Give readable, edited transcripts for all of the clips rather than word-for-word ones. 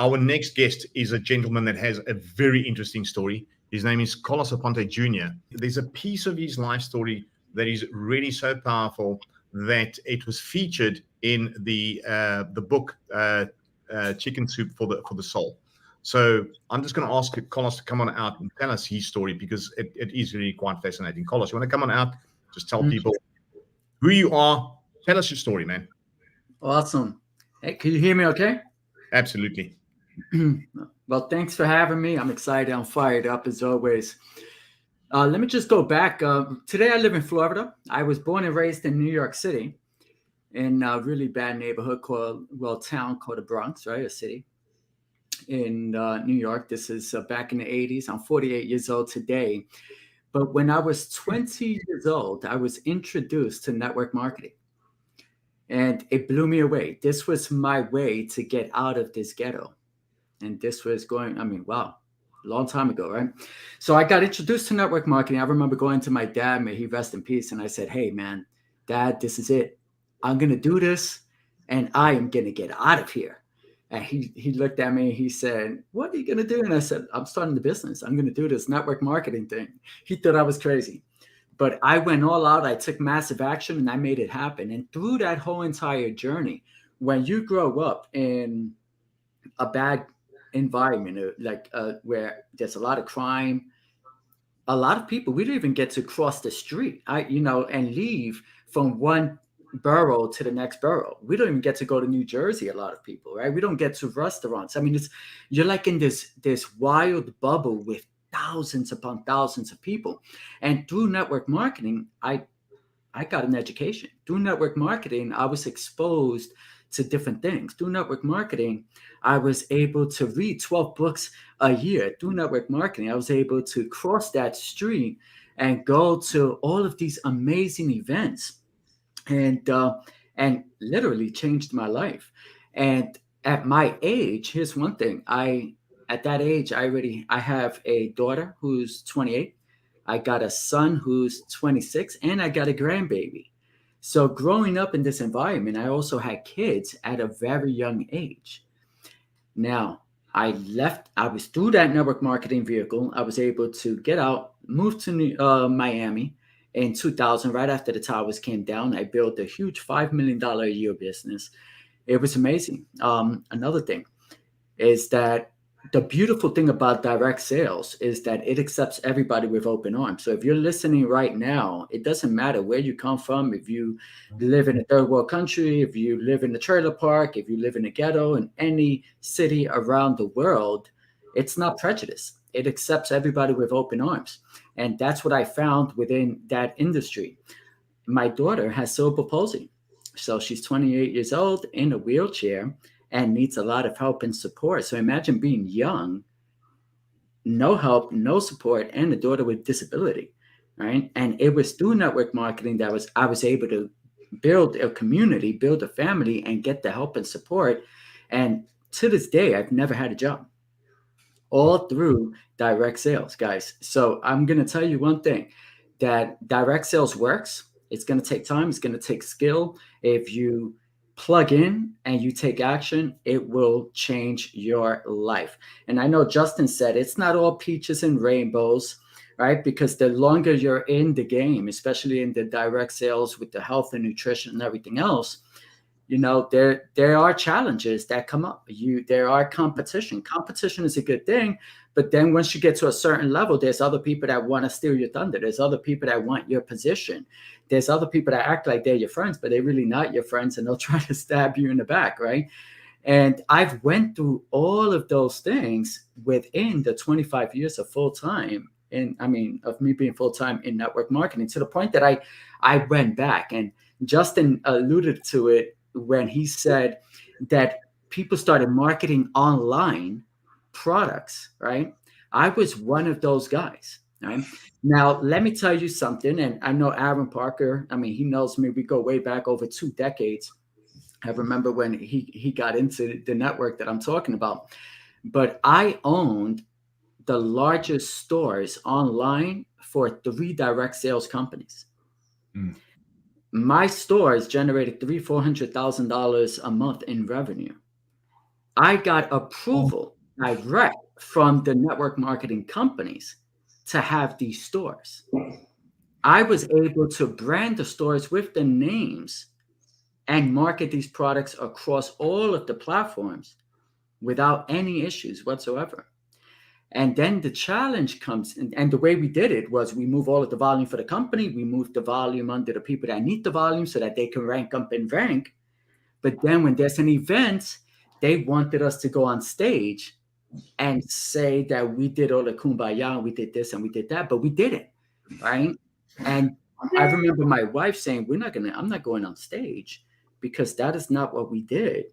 Our next guest is a gentleman that has a very interesting story. His name is Carlos Aponte Jr. There's a piece of his life story that is really so powerful that it was featured in the book Chicken Soup for the Soul. So I'm just going to ask Carlos to come on out and tell us his story, because it is really quite fascinating. Carlos, you want to come on out? Just tell people who you are. Tell us your story, man. Awesome. Hey, can you hear me okay? Absolutely. Well, thanks for having me. I'm excited. I'm fired up as always. Let me just go back. Today I live in Florida. I was born and raised in New York City, in a really bad neighborhood town called the Bronx, right? A city in New York. This is back in the 80s. I'm 48 years old today. But when I was 20 years old, I was introduced to network marketing. And it blew me away. This was my way to get out of this ghetto. And this was wow, a long time ago, right? So I got introduced to network marketing. I remember going to my dad, may he rest in peace. And I said, hey, man, Dad, this is it. I'm going to do this, and I am going to get out of here. And he looked at me and he said, what are you going to do? And I said, I'm starting the business. I'm going to do this network marketing thing. He thought I was crazy. But I went all out. I took massive action, and I made it happen. And through that whole entire journey, when you grow up in a bad environment, where there's a lot of crime, a lot of people, we don't even get to cross the street, and leave from one borough to the next borough. We don't even get to go to New Jersey. A lot of people, right? We don't get to restaurants. I mean, you're like in this wild bubble with thousands upon thousands of people. And through network marketing, I got an education. Through network marketing, I was exposed to different things. Through network marketing, I was able to read 12 books a year. Through network marketing, I was able to cross that street and go to all of these amazing events, and literally changed my life. And at my age, here's one thing. At that age, I have a daughter who's 28. I got a son who's 26, and I got a grandbaby. So growing up in this environment, I also had kids at a very young age. Now, I was through that network marketing vehicle. I was able to get out, move to Miami in 2000, right after the towers came down. I built a huge $5 million a year business. It was amazing. Another thing is that the beautiful thing about direct sales is that it accepts everybody with open arms. So if you're listening right now, it doesn't matter where you come from. If you live in a third world country, if you live in a trailer park, if you live in a ghetto, in any city around the world, it's not prejudice. It accepts everybody with open arms. And that's what I found within that industry. My daughter has cerebral palsy. So she's 28 years old, in a wheelchair, and needs a lot of help and support. So imagine being young, no help, no support, and a daughter with disability, right? And it was through network marketing that I was able to build a community, build a family, and get the help and support. And to this day, I've never had a job. All through direct sales, guys. So I'm going to tell you one thing, that direct sales works. It's going to take time. It's going to take skill. If you plug in and you take action, it will change your life. And I know Justin said it's not all peaches and rainbows, right? Because the longer you're in the game, especially in the direct sales with the health and nutrition and everything else, there are challenges that come up. There are competition. Competition is a good thing, but then once you get to a certain level, there's other people that want to steal your thunder. There's other people that want your position. There's other people that act like they're your friends, but they're really not your friends, and they'll try to stab you in the back, right? And I've went through all of those things within the 25 years of full-time, of me being full-time in network marketing, to the point that I went back, and Justin alluded to it when he said that people started marketing online products, right? I was one of those guys, right? Now, let me tell you something, and I know Aaron Parker, he knows me. We go way back over 2 decades. I remember when he got into the network that I'm talking about. But I owned the largest stores online for 3 direct sales companies. My stores generated $300,000-$400,000 a month in revenue. I got approval direct from the network marketing companies to have these stores. I was able to brand the stores with the names and market these products across all of the platforms without any issues whatsoever. And then the challenge comes, and the way we did it was we move all of the volume for the company, we move the volume under the people that need the volume so that they can rank up in rank. But then when there's an event, they wanted us to go on stage and say that we did all the kumbaya and we did this and we did that, but we didn't, right? And I remember my wife saying, I'm not going on stage because that is not what we did.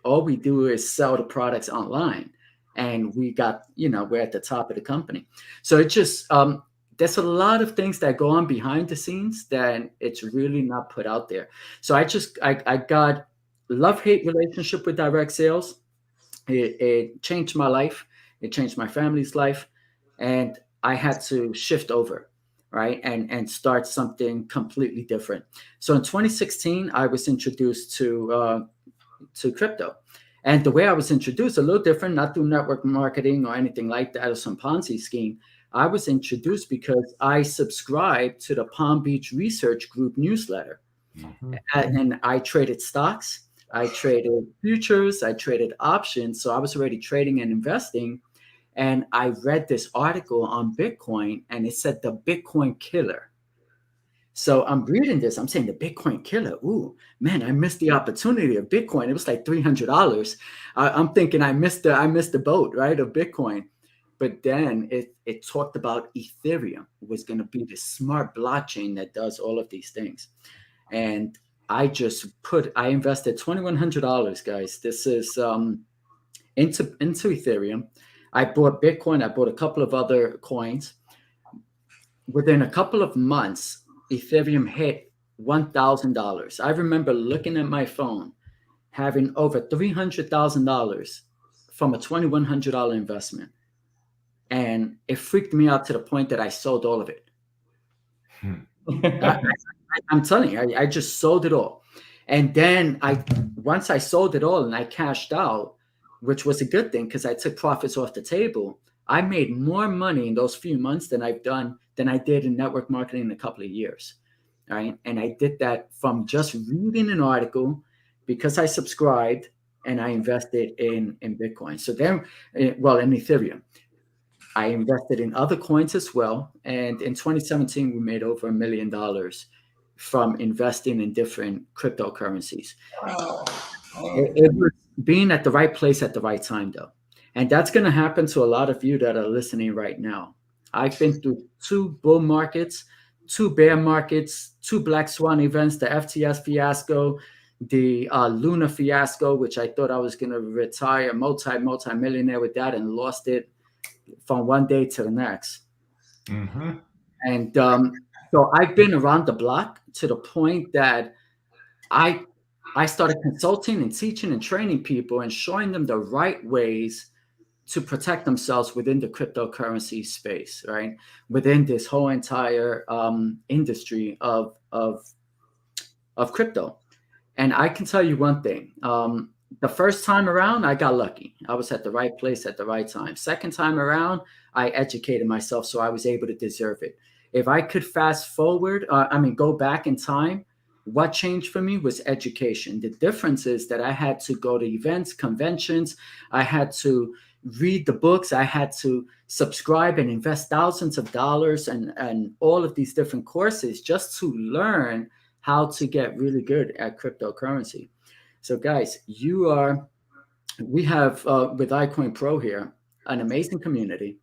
All we do is sell the products online. And we got, we're at the top of the company. So it just, there's a lot of things that go on behind the scenes that it's really not put out there. So I got love-hate relationship with direct sales. It changed my life. It changed my family's life. And I had to shift over, right? And start something completely different. So in 2016, I was introduced to crypto. And the way I was introduced, a little different, not through network marketing or anything like that or some Ponzi scheme. I was introduced because I subscribed to the Palm Beach Research Group newsletter. Mm-hmm. And I traded stocks, I traded futures, I traded options. So I was already trading and investing. And I read this article on Bitcoin and it said the Bitcoin killer. So I'm reading this. I'm saying the Bitcoin killer. Ooh, man, I missed the opportunity of Bitcoin. It was like $300. I'm thinking I missed the boat, right, of Bitcoin. But then it talked about Ethereum was going to be the smart blockchain that does all of these things. And I invested $2,100, guys. This is into Ethereum. I bought Bitcoin. I bought a couple of other coins. Within a couple of months, Ethereum hit $1,000. I remember looking at my phone, having over $300,000 from a $2,100 investment. And it freaked me out to the point that I sold all of it. I'm telling you, I just sold it all. And then once I sold it all and I cashed out, which was a good thing because I took profits off the table, I made more money in those few months than I did in network marketing in a couple of years, right? And I did that from just reading an article because I subscribed and I invested in Bitcoin. So then, in Ethereum, I invested in other coins as well. And in 2017, we made over $1 million from investing in different cryptocurrencies. Wow. It was being at the right place at the right time, though. And that's going to happen to a lot of you that are listening right now. I've been through 2 bull markets, 2 bear markets, 2 black swan events, the FTS fiasco, the Luna fiasco, which I thought I was going to retire multi-millionaire with that and lost it from one day to the next. Mm-hmm. And so I've been around the block to the point that I started consulting and teaching and training people and showing them the right ways to protect themselves within the cryptocurrency space, right? Within this whole entire industry of crypto. And I can tell you one thing. The first time around, I got lucky. I was at the right place at the right time. Second time around, I educated myself, so I was able to deserve it. If I could go back in time, what changed for me was education. The difference is that I had to go to events, conventions. I had to read the books. I had to subscribe and invest thousands of dollars and all of these different courses just to learn how to get really good at cryptocurrency. So guys, we have with Icoinpro here, an amazing community.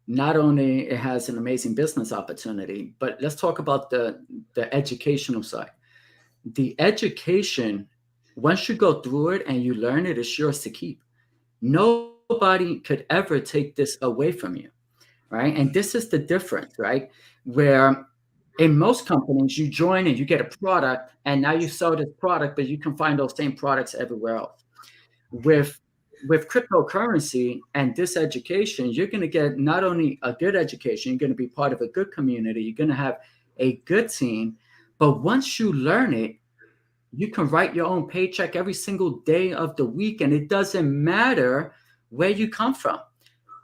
Not only it has an amazing business opportunity, but let's talk about the educational side. The education, once you go through it and you learn it, it's yours to keep. Nobody could ever take this away from you, right? And this is the difference, right? Where in most companies, you join and you get a product, and now you sell this product, but you can find those same products everywhere else. With cryptocurrency and this education, you're going to get not only a good education, you're going to be part of a good community, you're going to have a good team, but once you learn it, You can write your own paycheck every single day of the week, and it doesn't matter where you come from.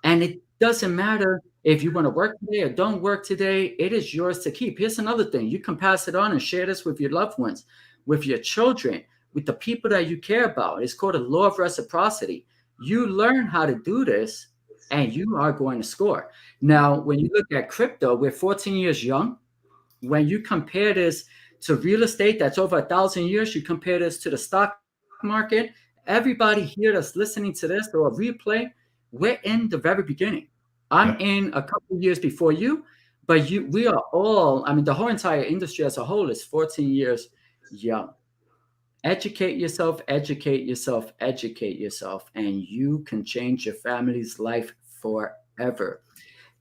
And it doesn't matter if you want to work today or don't work today, it is yours to keep. Here's another thing. You can pass it on and share this with your loved ones, with your children, with the people that you care about. It's called a law of reciprocity. You learn how to do this and you are going to score. Now, when you look at crypto, we're 14 years young. When you compare this to real estate that's over 1,000 years, you compare this to the stock market, everybody here that's listening to this or a replay, we're in the very beginning. I'm Yeah. in a couple of years before you, but we are all, I mean, the whole entire industry as a whole is 14 years young. Educate yourself, educate yourself, educate yourself, and you can change your family's life forever.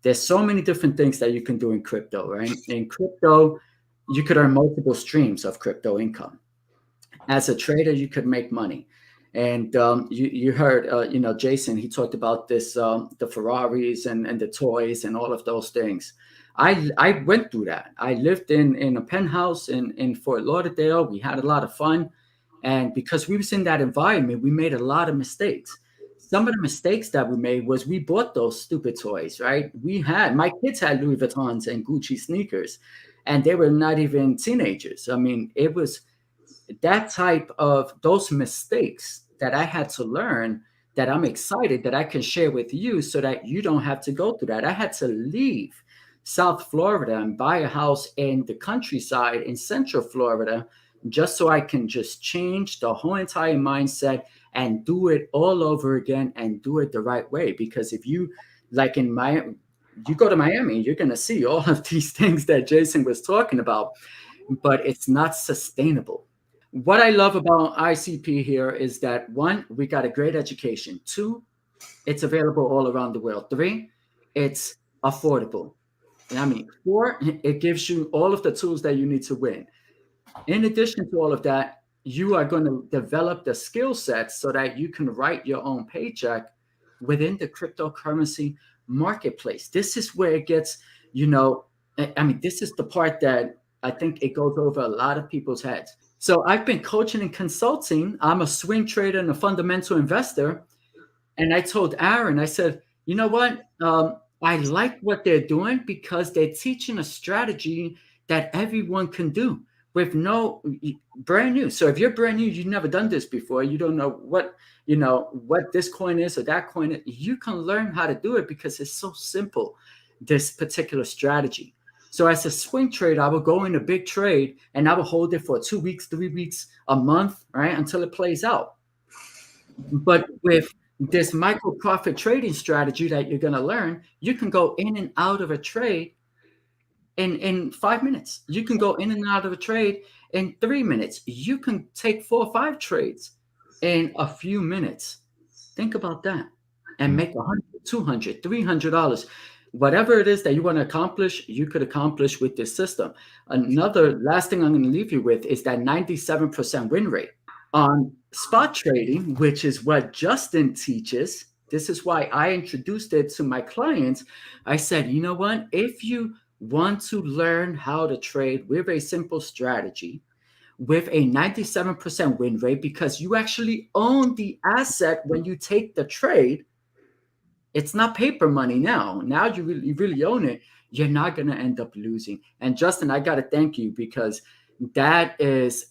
There's so many different things that you can do in crypto, right? In crypto, you could earn multiple streams of crypto income. As a trader, you could make money. And you heard, Jason, he talked about this, the Ferraris and the toys and all of those things. I went through that. I lived in a penthouse in Fort Lauderdale. We had a lot of fun. And because we was in that environment, we made a lot of mistakes. Some of the mistakes that we made was we bought those stupid toys, right? My kids had Louis Vuittons and Gucci sneakers, and they were not even teenagers. I mean, it was that type of those mistakes that I had to learn that I'm excited that I can share with you so that you don't have to go through that. I had to leave South Florida and buy a house in the countryside in Central Florida just so I can just change the whole entire mindset and do it all over again and do it the right way. Because if you, like in Miami, you go to Miami, you're going to see all of these things that Jason was talking about, but it's not sustainable. What I love about ICP here is that one, we got a great education. Two, it's available all around the world. Three, it's affordable. And I mean, four, it gives you all of the tools that you need to win. In addition to all of that, you are going to develop the skill sets so that you can write your own paycheck within the cryptocurrency marketplace. This is where it gets, I mean, this is the part that I think it goes over a lot of people's heads. So I've been coaching and consulting. I'm a swing trader and a fundamental investor. And I told Aaron, I said, you know what? I like what they're doing because they're teaching a strategy that everyone can do with no brand new. So if you're brand new, you've never done this before, you don't know what this coin is or that coin is, you can learn how to do it because it's so simple, this particular strategy. So as a swing trader, I will go in a big trade and I will hold it for 2 weeks, 3 weeks, a month, right? Until it plays out. But with this micro profit trading strategy that you're going to learn, you can go in and out of a trade in 5 minutes. You can go in and out of a trade in 3 minutes. You can take 4 or 5 trades in a few minutes. Think about that and make $100, $200, $300. Whatever it is that you want to accomplish, you could accomplish with this system. Another last thing I'm going to leave you with is that 97% win rate on spot trading, which is what Justin teaches. This is why I introduced it to my clients. I said, you know what? If you want to learn how to trade with a simple strategy, with a 97% win rate, because you actually own the asset when you take the trade, it's not paper money now. Now you really own it. You're not going to end up losing. And Justin, I got to thank you because that is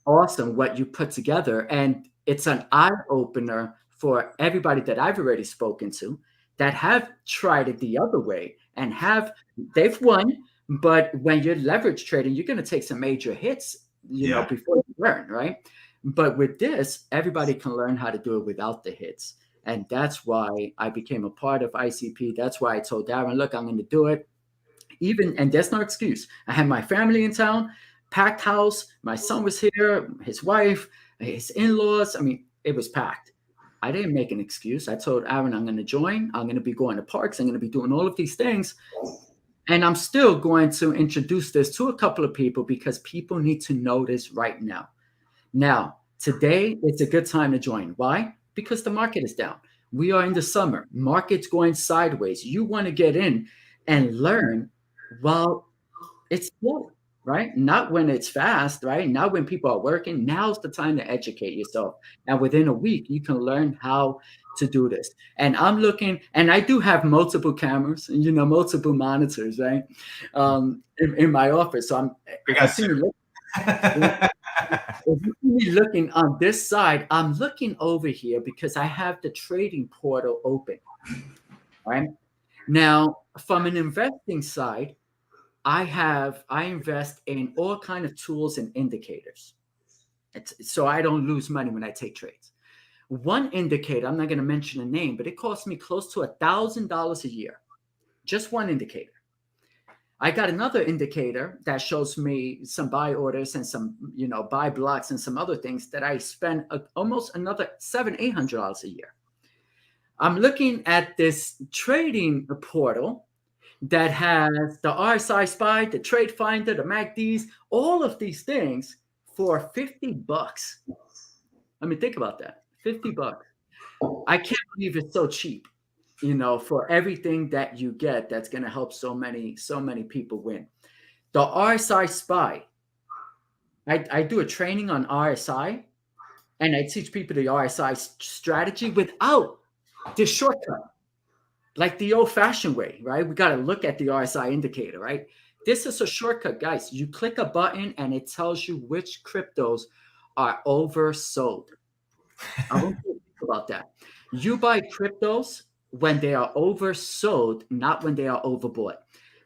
awesome what you put together. And it's an eye opener for everybody that I've already spoken to that have tried it the other way and they've won. But when you're leverage trading, you're going to take some major hits, before you learn, right? But with this, everybody can learn how to do it without the hits. And that's why I became a part of ICP. That's why I told Darren, look, I'm going to do it. And there's no excuse. I had my family in town, packed house. My son was here, his wife, his in-laws. I mean, it was packed. I didn't make an excuse. I told Aaron, I'm going to join. I'm going to be going to parks. I'm going to be doing all of these things. And I'm still going to introduce this to a couple of people because people need to know this right now. Now, today, it's a good time to join. Why? Because the market is down. We are in the summer. Market's going sideways. You want to get in and learn while it's low. right? Not when it's fast, right? Not when people are working. Now's the time to educate yourself. And within a week, you can learn how to do this. And I'm looking, and I do have multiple cameras, and multiple monitors, right? In my office. So if you see me looking on this side, I'm looking over here because I have the trading portal open, right? Now, from an investing side, I invest in all kind of tools and indicators. So I don't lose money when I take trades. One indicator, I'm not going to mention a name, but it costs me close to $1,000 a year. Just one indicator. I got another indicator that shows me some buy orders and some, buy blocks and some other things that I spend almost another $700-800 a year. I'm looking at this trading portal that has the RSI Spy, the Trade Finder, the MACDs, all of these things for $50. I mean, think about that. $50. I can't believe it's so cheap, for everything that you get that's going to help so many people win. The RSI Spy, I do a training on RSI, and I teach people the RSI strategy without this shortcut. Like the old-fashioned way, right? We got to look at the RSI indicator, right? This is a shortcut, guys. You click a button and it tells you which cryptos are oversold. I want you to think about that. You buy cryptos when they are oversold, not when they are overbought.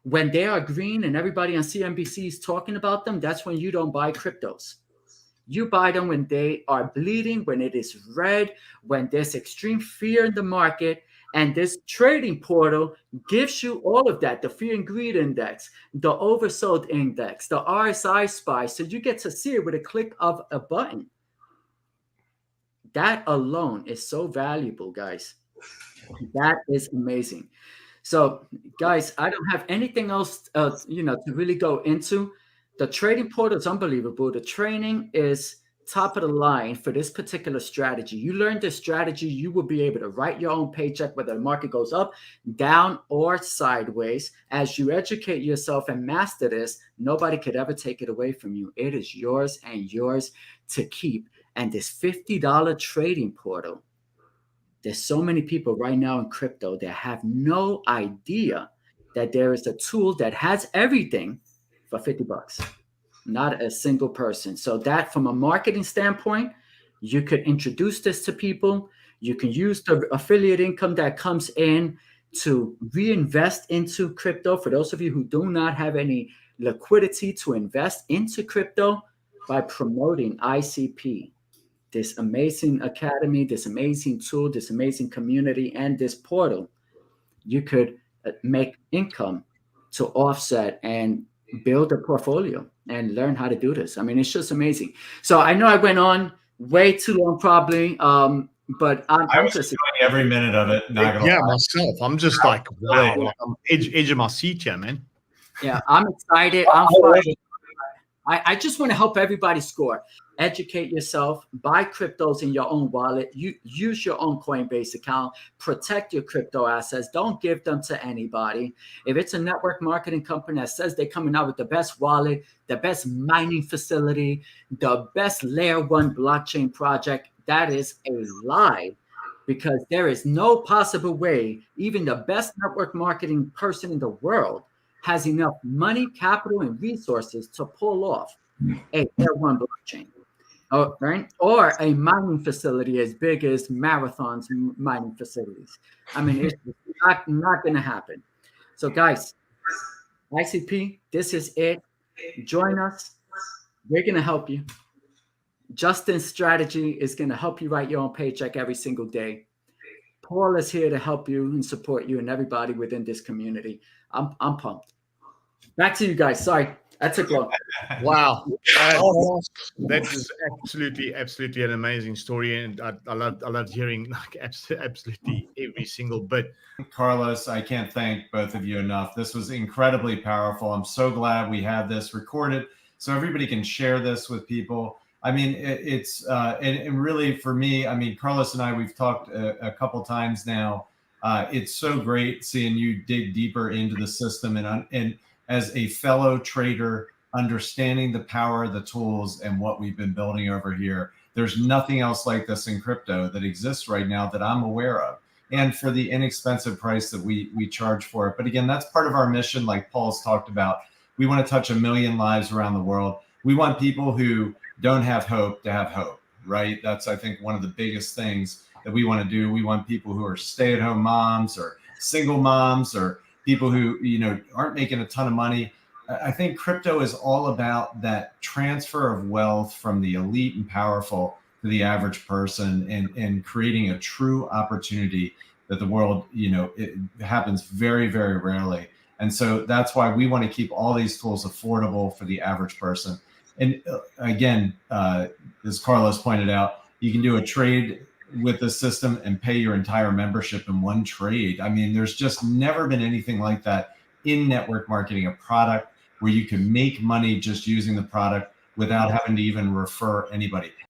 When they are green and everybody on CNBC is talking about them, that's when you don't buy cryptos. You buy them when they are bleeding, when it is red, when there's extreme fear in the market. And this trading portal gives you all of that, the fear and greed index, the oversold index, the RSI Spy. So you get to see it with a click of a button. That alone is so valuable, guys. That is amazing. So, guys, I don't have anything else, to really go into. The trading portal is unbelievable. The training is top of the line for this particular strategy. You learn this strategy, you will be able to write your own paycheck, whether the market goes up, down, or sideways. As you educate yourself and master this, nobody could ever take it away from you. It is yours and yours to keep. And this $50 trading portal, there's so many people right now in crypto that have no idea that there is a tool that has everything for $50. Not a single person. So that from a marketing standpoint, you could introduce this to people. You can use the affiliate income that comes in to reinvest into crypto. For those of you who do not have any liquidity to invest into crypto, by promoting ICP, this amazing academy, this amazing tool, this amazing community, and this portal, you could make income to offset and build a portfolio and learn how to do this. I mean, it's just amazing. So I know I went on way too long, probably, but I was just enjoying every minute of it. Not gonna Yeah, lie. myself. I'm just like, wow, like I'm edge of my seat here, man. Yeah, I'm excited. I'm fired. I just want to help everybody score. Educate yourself, buy cryptos in your own wallet. You use your own Coinbase account, protect your crypto assets. Don't give them to anybody. If it's a network marketing company that says they're coming out with the best wallet, the best mining facility, the best layer 1 blockchain project, that is a lie, because there is no possible way even the best network marketing person in the world has enough money, capital, and resources to pull off a layer 1 blockchain, right? Or a mining facility as big as Marathon's mining facilities. I mean, it's not going to happen. So, guys, ICP, this is it. Join us. We're going to help you. Justin's strategy is going to help you write your own paycheck every single day. Paul is here to help you and support you and everybody within this community. I'm pumped. Back to you guys. Sorry, I took long. Wow, that is absolutely an amazing story, and I loved hearing like absolutely every single bit. Carlos, I can't thank both of you enough. This was incredibly powerful. I'm so glad we have this recorded so everybody can share this with people. I mean, it's and really for me, I mean, Carlos and I, we've talked a couple times now. It's so great seeing you dig deeper into the system, and as a fellow trader, understanding the power of the tools and what we've been building over here. There's nothing else like this in crypto that exists right now that I'm aware of. And for the inexpensive price that we charge for it. But again, that's part of our mission, like Paul's talked about. We want to touch 1 million lives around the world. We want people who don't have hope to have hope, right? That's, I think, one of the biggest things that we want to do. We want people who are stay-at-home moms or single moms or people who, aren't making a ton of money. I think crypto is all about that transfer of wealth from the elite and powerful to the average person, and creating a true opportunity that the world, it happens very, very rarely. And so that's why we want to keep all these tools affordable for the average person. And again, as Carlos pointed out, you can do a trade with the system and pay your entire membership in one trade. I mean, there's just never been anything like that in network marketing, a product where you can make money just using the product without having to even refer anybody.